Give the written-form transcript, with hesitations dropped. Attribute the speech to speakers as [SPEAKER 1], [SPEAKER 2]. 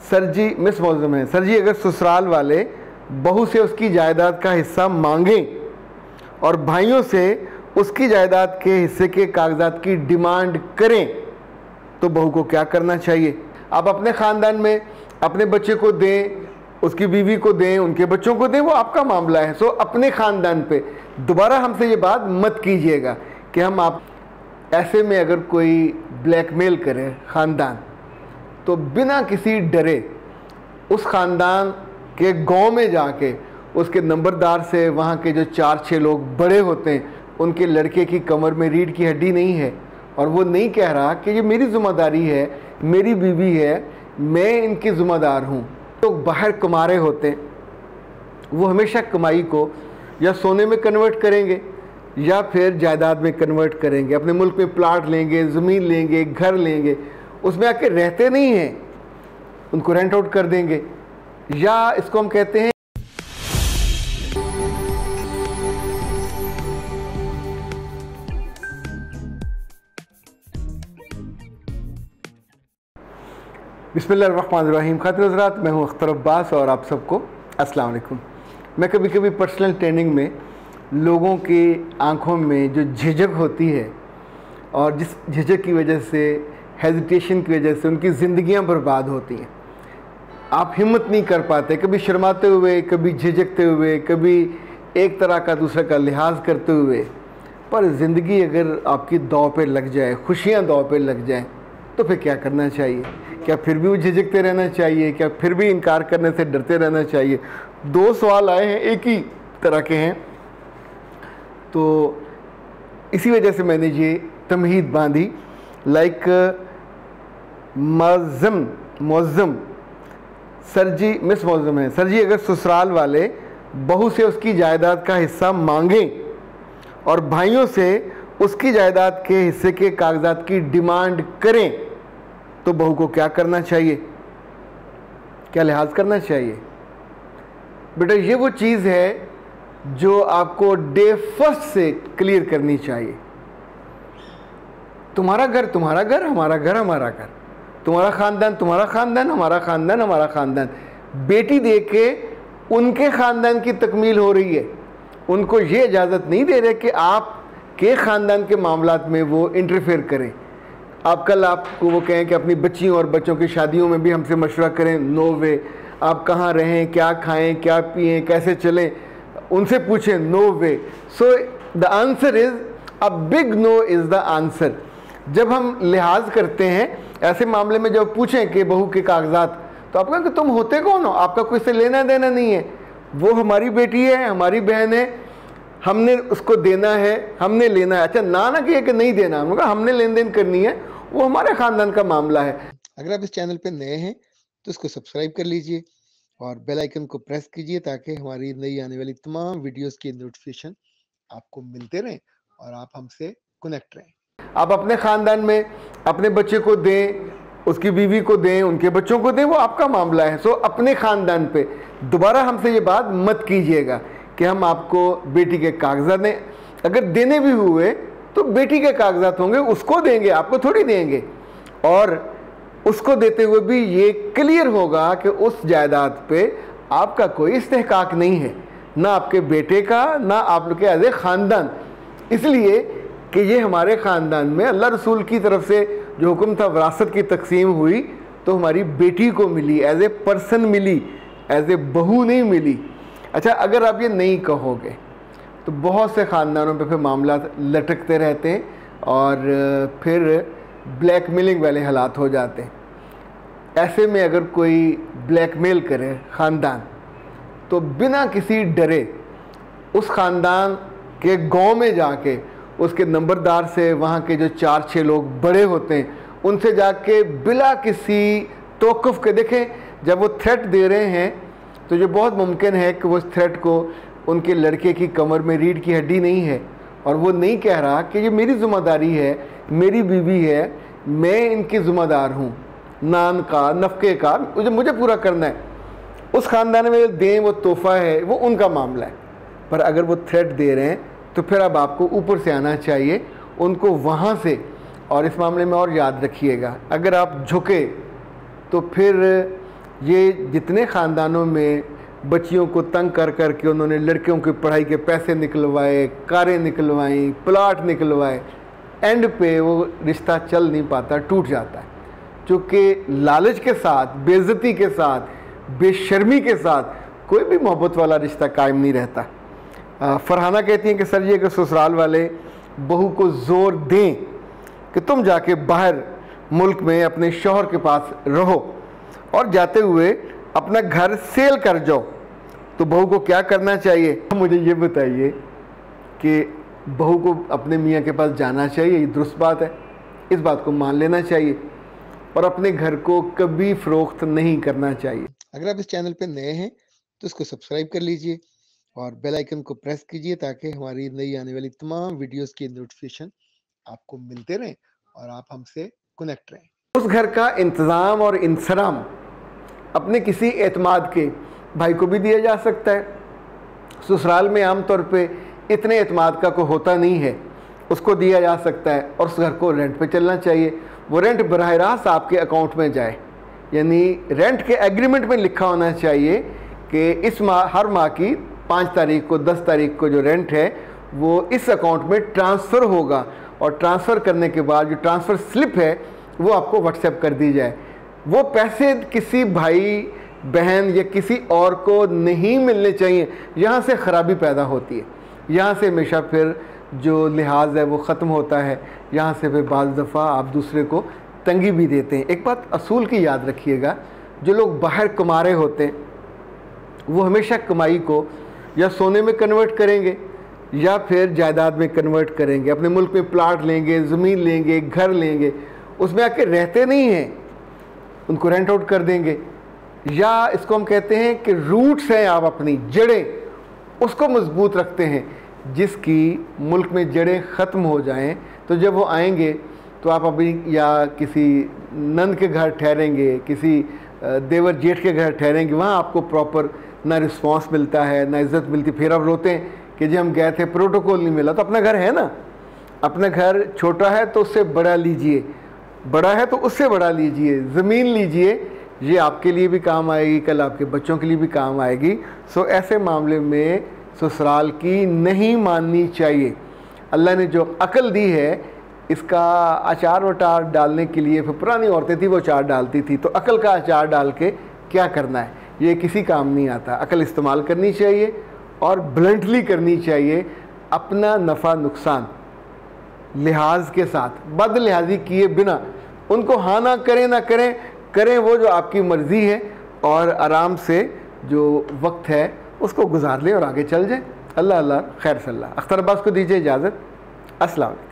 [SPEAKER 1] Sir जी miss मौजूम है। Sir जी, अगर ससुराल वाले बहू से उसकी जायदाद का हिस्सा मांगें और भाइयों से उसकी जायदाद के हिस्से के कागजात की डिमांड करें तो बहू को क्या करना चाहिए? आप अपने ख़ानदान में अपने बच्चे को दें, उसकी बीवी को दें, उनके बच्चों को दें, वो आपका मामला है। सो अपने ख़ानदान पे दोबारा हमसे ये बात मत कीजिएगा कि हम आप ऐसे में अगर कोई ब्लैकमेल करे ख़ानदान तो बिना किसी डरे उस ख़ानदान के गांव में जाके उसके नंबरदार से, वहाँ के जो 4-6 लोग बड़े होते हैं, उनके लड़के की कमर में रीढ़ की हड्डी नहीं है और वो नहीं कह रहा कि ये मेरी ज़िम्मेदारी है, मेरी बीवी है, मैं इनकी ज़िम्मेदार हूँ। तो बाहर कमारे होते हैं, वो हमेशा कमाई को या सोने में कन्वर्ट करेंगे या फिर जायदाद में कन्वर्ट करेंगे। अपने मुल्क में प्लाट लेंगे, ज़मीन लेंगे, घर लेंगे, उसमें आके रहते नहीं हैं, उनको रेंट आउट कर देंगे, या इसको हम कहते हैं बिस्मिल्लाहिर्रहमानिर्रहीम। खातिर हज़रात, मैं हूँ अख्तर अब्बास और आप सबको अस्सलाम वालेकुम। मैं कभी कभी पर्सनल ट्रेनिंग में लोगों की आंखों में जो झिझक होती है और जिस झिझक की वजह से, हेजिटेशन की वजह से उनकी ज़िंदगियां बर्बाद होती हैं, आप हिम्मत नहीं कर पाते, कभी शर्माते हुए, कभी झिझकते हुए, कभी एक तरह का दूसरे का लिहाज करते हुए। पर ज़िंदगी अगर आपकी दांव पे लग जाए, खुशियाँ दांव पे लग जाएँ, तो फिर क्या करना चाहिए? क्या फिर भी वो झिझकते रहना चाहिए? क्या फिर भी इनकार करने से डरते रहना चाहिए? 2 सवाल आए हैं, एक ही तरह के हैं। तो इसी वजह से मैंने ये तमहीद बांधी। लाइक मौज़म सर जी मिस मौज़म है। सर जी, अगर ससुराल वाले बहू से उसकी जायदाद का हिस्सा मांगें और भाइयों से उसकी जायदाद के हिस्से के कागजात की डिमांड करें तो बहू को क्या करना चाहिए, क्या लिहाज करना चाहिए? बेटा, ये वो चीज़ है जो आपको डे फर्स्ट से क्लियर करनी चाहिए। तुम्हारा घर तुम्हारा घर, हमारा घर हमारा घर, तुम्हारा ख़ानदान तुम्हारा ख़ानदान, हमारा ख़ानदान हमारा ख़ानदान। बेटी दे के उनके ख़ानदान की तकमील हो रही है, उनको ये इजाज़त नहीं दे रहे कि आपके ख़ानदान के मामलात में वो इंटरफेयर करें। आप कल आपको वो कहें कि अपनी बच्चियों और बच्चों की शादियों में भी हमसे मशवरा करें, नो वे। आप कहाँ रहें, क्या खाएं, क्या पिएं, कैसे चलें, उनसे पूछें, no way. So the answer is a big no is the answer. जब हम लिहाज करते हैं ऐसे मामले में, जब पूछें कि बहू के कागजात, तो आप कहें कि तुम होते कौन हो, आपका कोई से लेना देना नहीं है, वो हमारी बेटी है, हमारी बहन है, हमने उसको देना है, हमने लेना है। अच्छा, ना किए कि नहीं देना, हमने कहा हमने लेन देन करनी है, वो हमारे ख़ानदान का मामला है। अगर आप इस चैनल पे नए हैं तो इसको सब्सक्राइब कर लीजिए और बेल आइकन को प्रेस कीजिए ताकि हमारी नई आने वाली तमाम वीडियोस की नोटिफिकेशन आपको मिलते रहें और आप हमसे कनेक्ट रहें। आप अपने ख़ानदान में अपने बच्चे को दें, उसकी बीवी को दें, उनके बच्चों को दें, वो आपका मामला है। सो अपने ख़ानदान पे दोबारा हमसे ये बात मत कीजिएगा कि हम आपको बेटी के कागजात दें। अगर देने भी हुए तो बेटी के कागजात होंगे, उसको देंगे, आपको थोड़ी देंगे। और उसको देते हुए भी ये क्लियर होगा कि उस जायदाद पे आपका कोई इस्तेहकाक नहीं है, ना आपके बेटे का, ना आप लोग के एज ए ख़ानदान। इसलिए कि ये हमारे ख़ानदान में अल्लाह रसूल की तरफ से जो हुक्म था, विरासत की तकसीम हुई तो हमारी बेटी को मिली, एज ए पर्सन मिली, एज ए बहू नहीं मिली। अच्छा, अगर आप ये नहीं कहोगे तो बहुत से ख़ानदानों पे फिर मामला लटकते रहते हैं और फिर ब्लैकमेलिंग वाले हालात हो जाते हैं। ऐसे में अगर कोई ब्लैकमेल करे ख़ानदान तो बिना किसी डरे उस ख़ानदान के गांव में जाके उसके नंबरदार से, वहाँ के जो 4-6 लोग बड़े होते हैं, उनसे जाके बिला किसी तौक़ुफ़ के देखें। जब वो थ्रेट दे रहे हैं तो ये बहुत मुमकिन है कि वो थ्रेट को, उनके लड़के की कमर में रीढ़ की हड्डी नहीं है और वो नहीं कह रहा कि ये मेरी ज़िम्मेदारी है, मेरी बीवी है, मैं इनकी ज़िम्मेदार हूँ, नान का, नफ़क़े का मुझे पूरा करना है। उस ख़ानदान में दें, वो तोहफ़ा है, वो उनका मामला है। पर अगर वो थ्रेट दे रहे हैं तो फिर अब आपको ऊपर से आना चाहिए, उनको वहाँ से। और इस मामले में और याद रखिएगा, अगर आप झुके तो फिर ये जितने ख़ानदानों में बच्चियों को तंग कर कर के उन्होंने लड़कियों की पढ़ाई के पैसे निकलवाए, कारें निकलवाई, प्लाट निकलवाए, एंड पे वो रिश्ता चल नहीं पाता, टूट जाता है। क्योंकि लालच के साथ, बेइज्जती के साथ, बेशर्मी के साथ कोई भी मोहब्बत वाला रिश्ता कायम नहीं रहता। फरहाना कहती हैं कि सर ये कि ससुराल वाले बहू को ज़ोर दें कि तुम जाके बाहर मुल्क में अपने शौहर के पास रहो और जाते हुए अपना घर सेल कर जाओ, तो बहू को क्या करना चाहिए? मुझे ये बताइए कि बहू को अपने मियाँ के पास जाना चाहिए, ये दुरुस्त बात है, इस बात को मान लेना चाहिए और अपने घर को कभी फ़रोख्त नहीं करना चाहिए। अगर आप इस चैनल पे नए हैं तो इसको सब्सक्राइब कर लीजिए और बेल आइकन को प्रेस कीजिए ताकि हमारी नई आने वाली तमाम वीडियोस की नोटिफिकेशन आपको मिलते रहें और आप हमसे कनेक्ट रहें। उस घर का इंतज़ाम और इंसराम अपने किसी एतमाद के भाई को भी दिया जा सकता है। ससुराल में आम तौर पे इतने एतमाद का कोई होता नहीं है, उसको दिया जा सकता है और उस घर को रेंट पे चलना चाहिए। वो रेंट बराह रास्त आपके अकाउंट में जाए, यानी रेंट के एग्रीमेंट में लिखा होना चाहिए कि इस माह, हर माह की 5 तारीख को, 10 तारीख को जो रेंट है वो इस अकाउंट में ट्रांसफ़र होगा और ट्रांसफ़र करने के बाद जो ट्रांसफ़र स्लिप है वो आपको व्हाट्सएप कर दी जाए। वो पैसे किसी भाई बहन या किसी और को नहीं मिलने चाहिए, यहाँ से ख़राबी पैदा होती है, यहाँ से हमेशा फिर जो लिहाज है वो ख़त्म होता है, यहाँ से फिर बाज़ दफ़ा आप दूसरे को तंगी भी देते हैं। एक बात असूल की याद रखिएगा, जो लोग बाहर कमा रहे होते हैं वो हमेशा कमाई को या सोने में कन्वर्ट करेंगे या फिर जायदाद में कन्वर्ट करेंगे, अपने मुल्क में प्लाट लेंगे, ज़मीन लेंगे, घर लेंगे, उसमें आके रहते नहीं हैं, उनको रेंट आउट कर देंगे। या इसको हम कहते हैं कि रूट्स हैं, आप अपनी जड़ें उसको मजबूत रखते हैं। जिसकी मुल्क में जड़ें ख़त्म हो जाएं तो जब वो आएंगे तो आप अभी या किसी नंद के घर ठहरेंगे, किसी देवर जेठ के घर ठहरेंगे, वहाँ आपको प्रॉपर ना रिस्पांस मिलता है, ना इज़्ज़त मिलती। फिर आप रोते हैं कि जी हम गए थे, प्रोटोकॉल नहीं मिला। तो अपना घर है ना, अपना घर छोटा है तो उससे बड़ा लीजिए, बड़ा है तो उससे बड़ा लीजिए, ज़मीन लीजिए, ये आपके लिए भी काम आएगी, कल आपके बच्चों के लिए भी काम आएगी। सो ऐसे मामले में ससुराल की नहीं माननी चाहिए। अल्लाह ने जो अकल दी है इसका अचार वटार डालने के लिए, फिर पुरानी औरतें थी वो अचार डालती थी, तो अकल का अचार डाल के क्या करना है, ये किसी काम नहीं आता। अकल इस्तेमाल करनी चाहिए और ब्लंटली करनी चाहिए, अपना नफ़ा नुकसान लिहाज के साथ, बद लिहाजी किए बिना। उनको हाँ ना करें ना करें, करें वो जो आपकी मर्ज़ी है और आराम से जो वक्त है उसको गुजार लें और आगे चल जाएं। अल्लाह अल्लाह खैर सल्ला। अख्तर अब्बास को दीजिए इजाज़त। अस्सलाम वालेकुम।